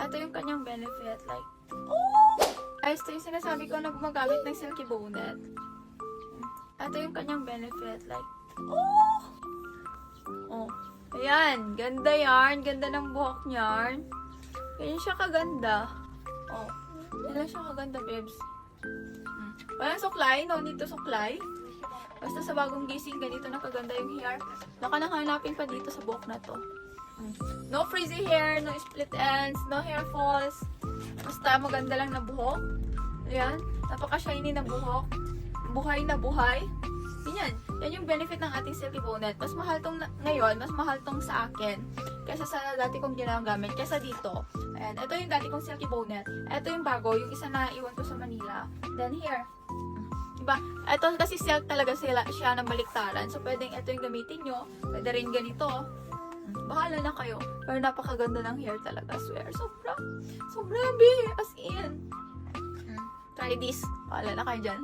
ito yung kanyang benefit. Like, oh! Guys, ito yung sinasabi ko na gumagamit ng Silky Bonnet. Ito yung kanyang benefit. Like, oh! Oh. Ayan. Ganda yarn. Ganda ng buhok yarn. Ganyan siya kaganda. Oh. Ganyan siya kaganda, babes. Walang suklay. No need to suklay. Basta sa bagong gising, ganito na kaganda yung hair. Baka nakahanapin pa dito sa buhok na to. No frizzy hair, no split ends, no hair falls. Basta maganda lang na buhok. Ayan. Napaka-shiny na buhok. Buhay na buhay. Yan. Yan yung benefit ng ating Silky Bonnet. Mas mahal tong ngayon, mas mahal tong sa akin kaysa sa dati kong ginagamit. Kaysa dito. Ayan. Ito yung dati kong Silky Bonnet. Ito yung bago. Yung isa na iwan ko sa Manila. Then here. Diba? Ito kasi silk talaga siya na baliktaran. So, pwedeng ito yung gamitin nyo. Pwede rin ganito. Bahala na kayo. Pero napakaganda ng hair talaga. Swear. Sobra. Be. As in. Try this. Bahala na kayo dyan.